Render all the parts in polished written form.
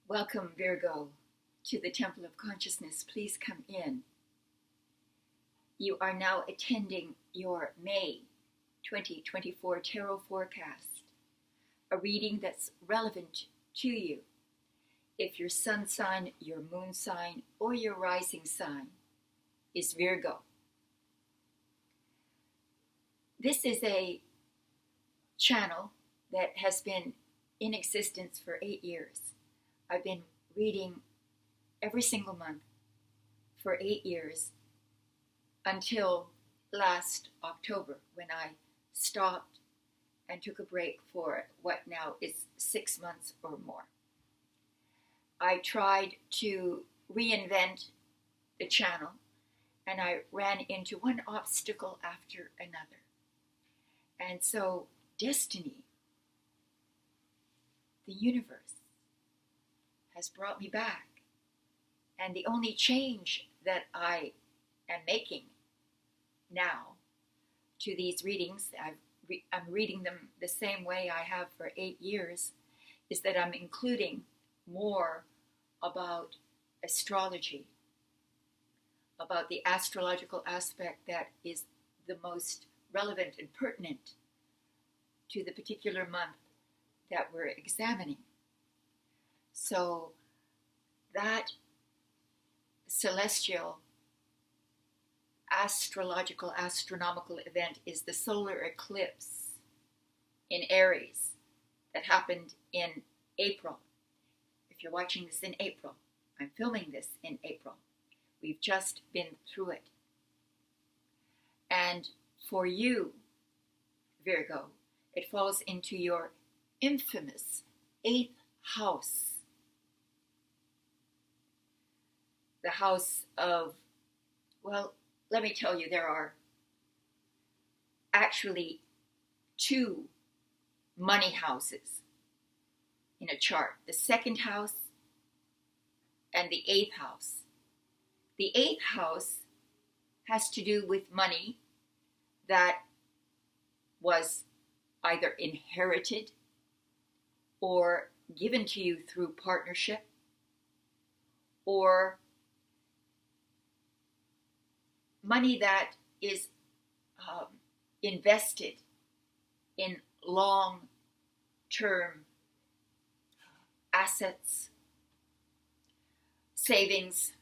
Welcome, Virgo, to the Temple of Consciousness. Please come in. You are now attending your May 2024 Tarot Forecast, a reading that's relevant to you if your sun sign, your moon sign, or your rising sign is Virgo. This is a channel that has been in existence for 8 years. I've been reading every single month for 8 years until last October, when I stopped and took a break for what now is 6 months or more. I tried to reinvent the channel, and I ran into one obstacle after another. And so destiny, the universe, has brought me back. And the only change that I am making now to these readings, I'm reading them the same way I have for 8 years, is that I'm including more about astrology, about the astrological aspect that is the most relevant and pertinent to the particular month that we're examining. So that celestial, astrological, astronomical event is the solar eclipse in Aries that happened in April. If you're watching this in April, I'm filming this in April. We've just been through it. And for you, Virgo, it falls into your infamous 8th house. The house of, well, let me tell you, there are actually 2 money houses in a chart. The 2nd house and the 8th house. The 8th house has to do with money that was either inherited or given to you through partnership, or money that is invested in long-term assets, savings.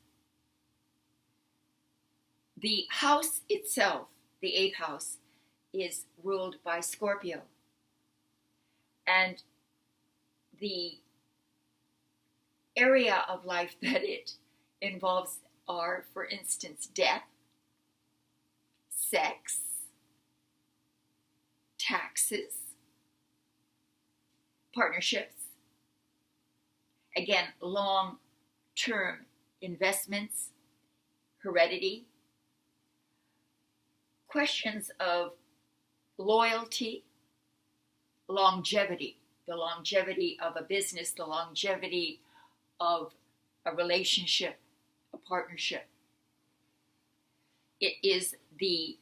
The house itself, the 8th house, is ruled by Scorpio. And the area of life that it involves are, for instance, death, sex, taxes, partnerships, again, long-term investments, heredity, questions of loyalty, longevity, the longevity of a business, the longevity of a relationship, a partnership. It is the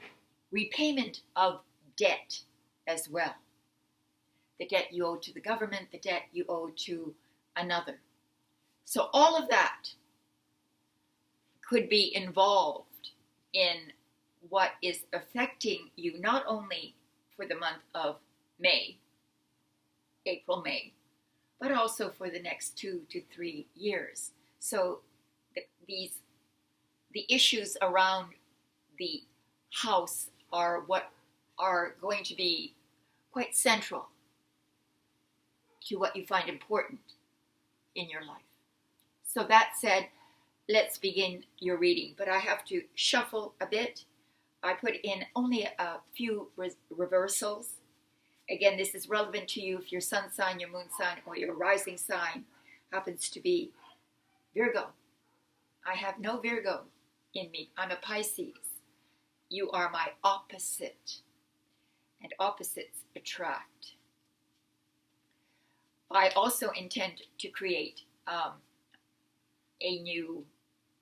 repayment of debt as well. The debt you owe to the government, the debt you owe to another. So all of that could be involved in what is affecting you, not only for the month of May, April, May, but also for the next 2 to 3 years. So the issues around the house are what are going to be quite central to what you find important in your life. So that said, let's begin your reading. But I have to shuffle a bit. I put in only a few reversals. Again, this is relevant to you if your sun sign, your moon sign, or your rising sign happens to be Virgo. I have no Virgo in me. I'm a Pisces. You are my opposite, and opposites attract. I also intend to create a new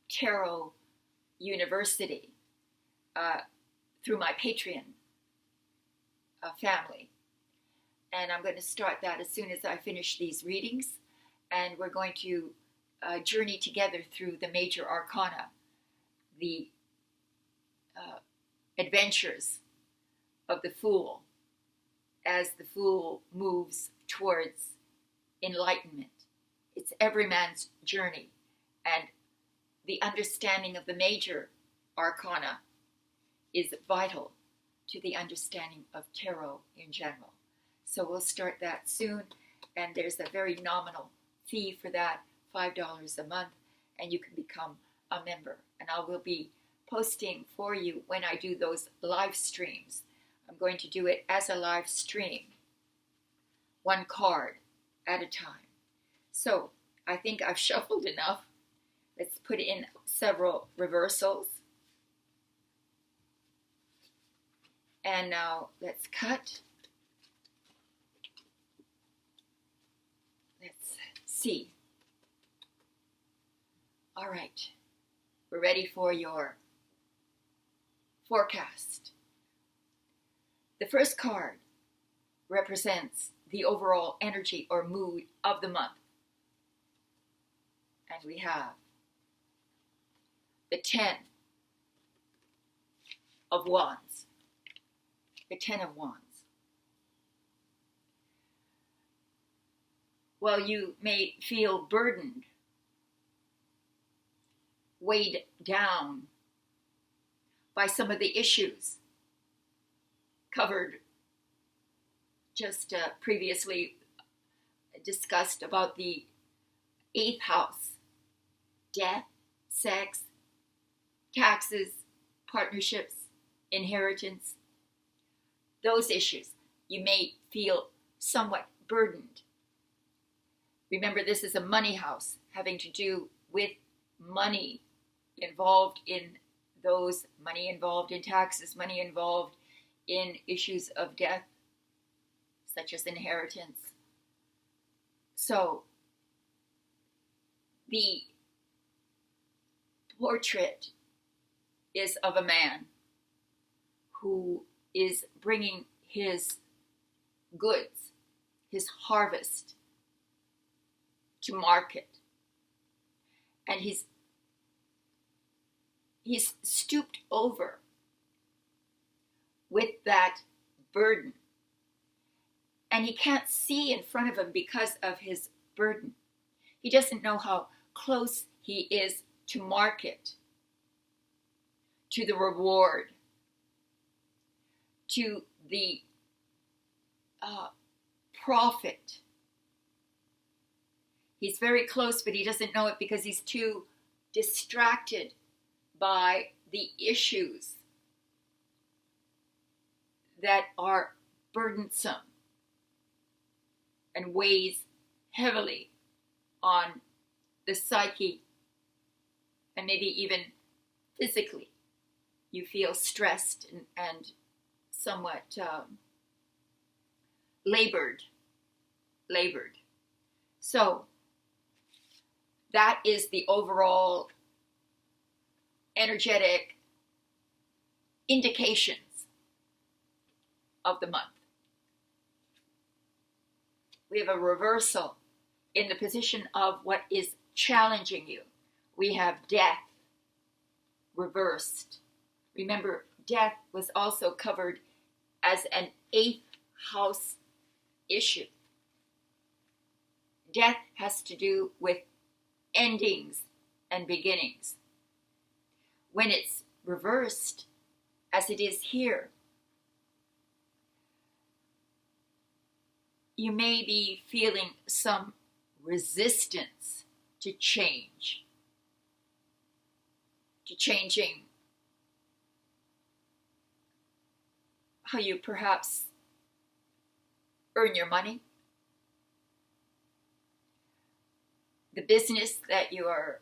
tarot university through my Patreon family. And I'm going to start that as soon as I finish these readings. and we're going to journey together through the major arcana, the adventures of the Fool as the Fool moves towards enlightenment. It's every man's journey, and the understanding of the major arcana is vital to the understanding of tarot in general. So we'll start that soon, and there's a very nominal fee for that, $5 a month, and you can become a member. And I will be posting for you when I do those live streams. I'm going to do it as a live stream, one card at a time. So I think I've shuffled enough. Let's put in several reversals. And now let's cut. Let's see. All right, we're ready for your forecast. The first card represents the overall energy or mood of the month. And we have the 10 of Wands. The 10 of Wands. Well, you may feel burdened, weighed down by some of the issues covered just previously discussed about the 8th house, death, sex, taxes, partnerships, inheritance, those issues. You may feel somewhat burdened. Remember, this is a money house having to do with money involved in those, money involved in taxes, money involved in issues of death, such as inheritance. So, the portrait is of a man who is bringing his goods, his harvest, to market. And he's stooped over with that burden. And he can't see in front of him because of his burden. He doesn't know how close he is to market, to the reward, to the profit. He's very close, but he doesn't know it because he's too distracted by the issues that are burdensome and weighs heavily on the psyche, and maybe even physically. You feel stressed and somewhat labored. So that is the overall energetic indications of the month. We have a reversal in the position of what is challenging you. We have death reversed. Remember, death was also covered as an 8th house issue. Death has to do with endings and beginnings. When it's reversed, as it is here, you may be feeling some resistance to change, to changing how you perhaps earn your money, the business that you are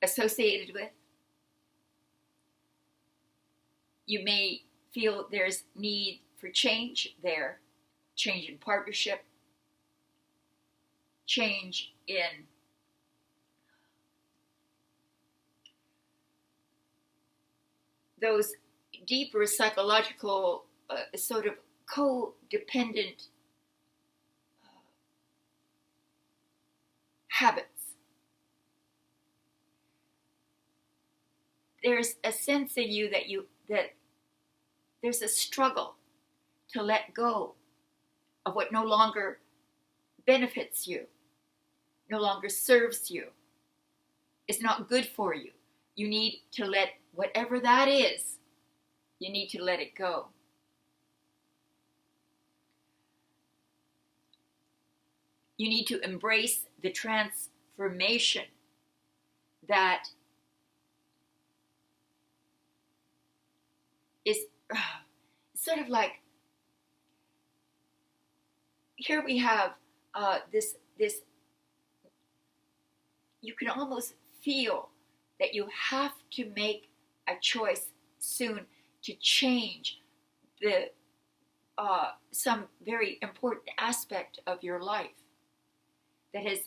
associated with. You may feel there's need for change there, change in partnership, change in those deeper psychological sort of codependent habits. There's a sense in you that there's a struggle to let go of what no longer benefits you, no longer serves you, is not good for you. You need to let whatever that is, you need to let it go. You need to embrace the transformation that is sort of like, here we have this, you can almost feel that you have to make a choice soon to change some very important aspect of your life that has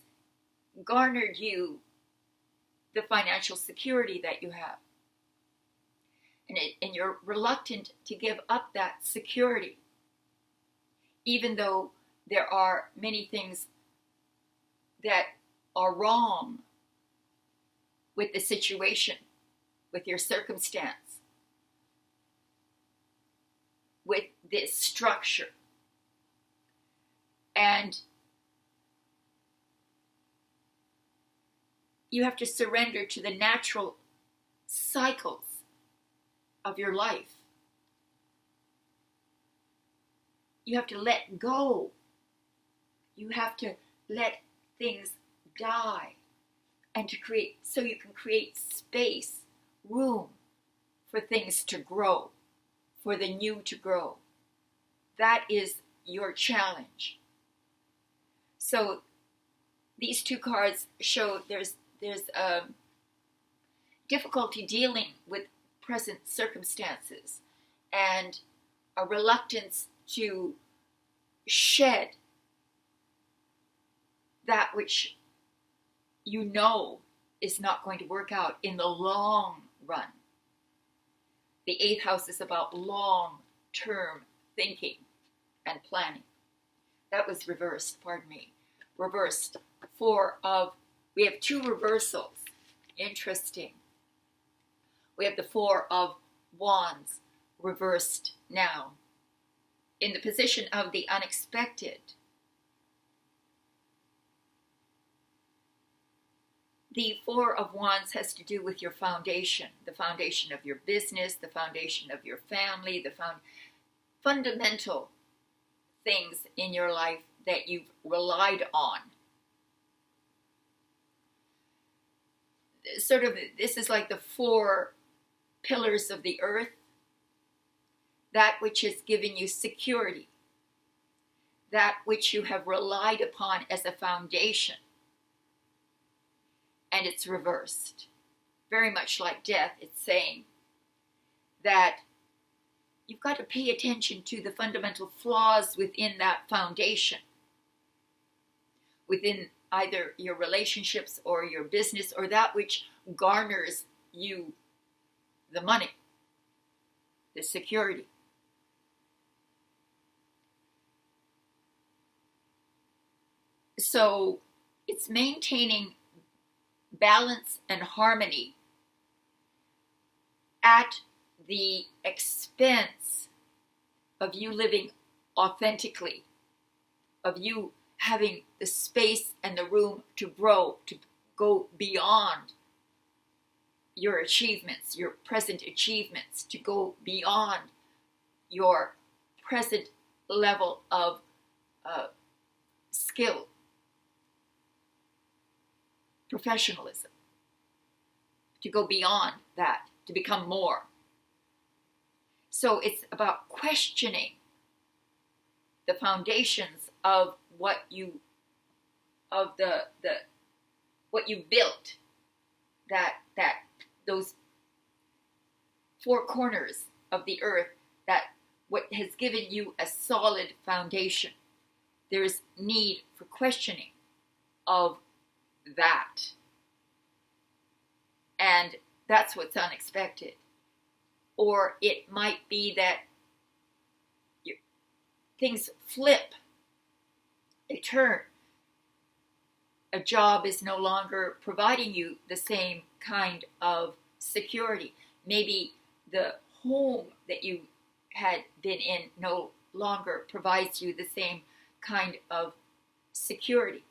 garnered you the financial security that you have. And you're reluctant to give up that security, even though there are many things that are wrong with the situation, with your circumstance, with this structure. And you have to surrender to the natural cycles of your life. You have to let go. You have to let things die, and so you can create space, room for things to grow, for the new to grow. That is your challenge. So these two cards show there's difficulty dealing with present circumstances and a reluctance to shed that which you know is not going to work out in the long run. The 8th house is about long-term thinking and planning. That was reversed, pardon me. Reversed. We have 2 reversals. Interesting. We have the 4 of Wands reversed now in the position of the unexpected. The 4 of Wands has to do with your foundation, the foundation of your business, the foundation of your family, the fundamental things in your life that you've relied on. Sort of, this is like the 4 pillars of the earth, that which has given you security, that which you have relied upon as a foundation. And it's reversed. Very much like death, it's saying that you've got to pay attention to the fundamental flaws within that foundation, within either your relationships or your business or that which garners you the money, the security. So it's maintaining balance and harmony at the expense of you living authentically, of you having the space and the room to grow, to go beyond your achievements, your present achievements, to go beyond your present level of skill, professionalism, to go beyond that, to become more. So it's about questioning the foundations of what you built, that those 4 corners of the earth, that what has given you a solid foundation. There is need for questioning of that. And that's what's unexpected. Or it might be that things flip, they turn. a job is no longer providing you the same kind of security. Maybe the home that you had been in no longer provides you the same kind of security.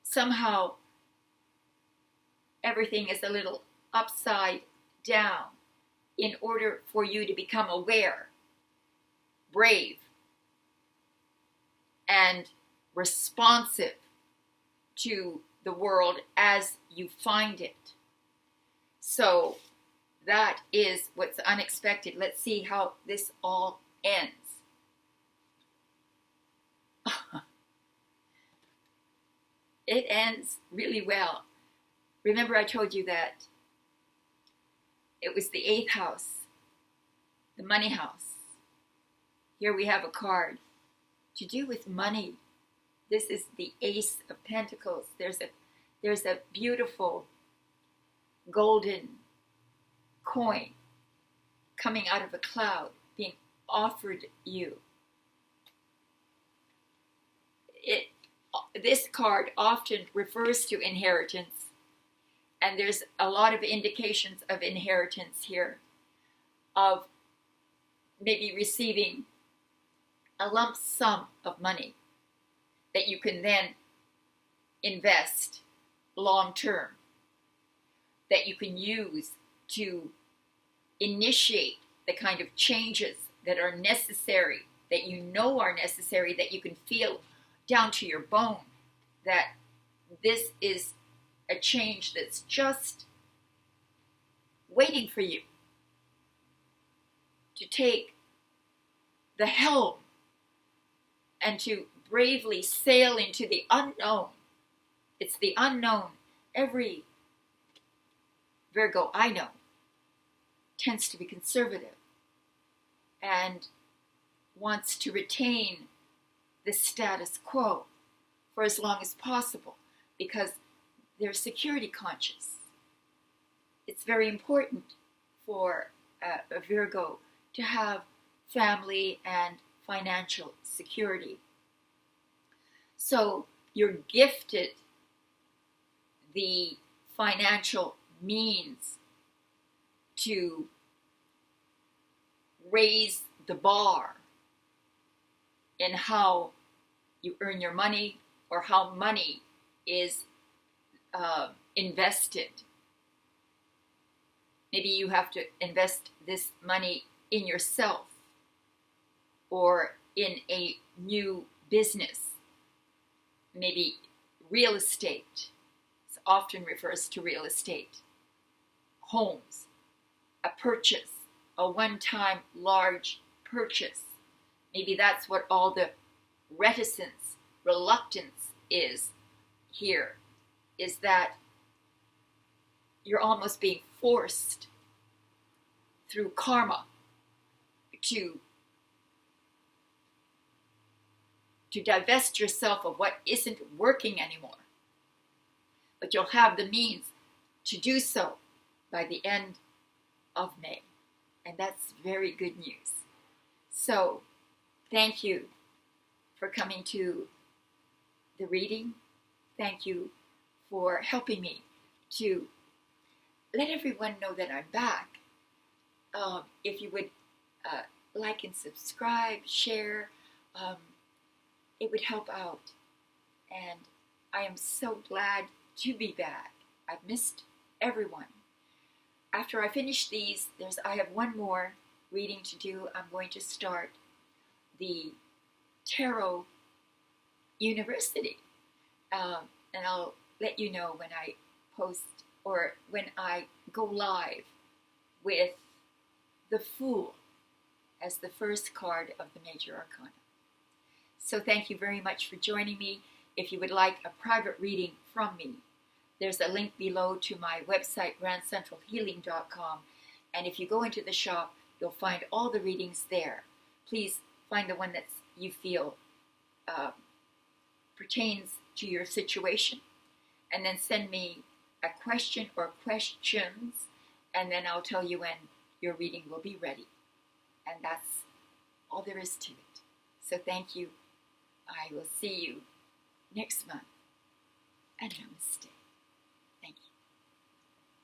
Somehow, everything is a little upside down in order for you to become aware, brave, and responsive to the world as you find it. So that is what's unexpected. Let's see how this all ends. It ends really well. Remember, I told you that it was the 8th house, the money house. Here we have a card to do with money. This is the Ace of Pentacles. There's a beautiful golden coin coming out of a cloud being offered you. This card often refers to inheritance, and there's a lot of indications of inheritance here, of maybe receiving a lump sum of money that you can then invest long term, that you can use to initiate the kind of changes that are necessary, that you know are necessary, that you can feel down to your bone, that this is a change that's just waiting for you to take the helm and to bravely sail into the unknown. It's the unknown. Every Virgo I know tends to be conservative and wants to retain the status quo for as long as possible because they're security conscious. It's very important for a Virgo to have family and financial security. So you're gifted the financial means to raise the bar in how you earn your money or how money is invested. Maybe you have to invest this money in yourself or in a new business. Maybe real estate. It often refers to real estate. Homes, a purchase, a one-time large purchase. Maybe that's what all the reticence, reluctance is here, is that you're almost being forced through karma to divest yourself of what isn't working anymore. But you'll have the means to do so by the end of May. And that's very good news. So, thank you for coming to the reading. Thank you for helping me to let everyone know that I'm back. If you would like and subscribe, share, it would help out. And I am so glad to be back. I've missed everyone. After I finish these, I have one more reading to do. I'm going to start the Tarot University. And I'll let you know when I post or when I go live with the Fool as the first card of the Major Arcana. So thank you very much for joining me. If you would like a private reading from me, there's a link below to my website, grandcentralhealing.com. And if you go into the shop, you'll find all the readings there. Please find the one that you feel pertains to your situation. And then send me a question or questions, and then I'll tell you when your reading will be ready. And that's all there is to it. So thank you. I will see you next month. and namaste.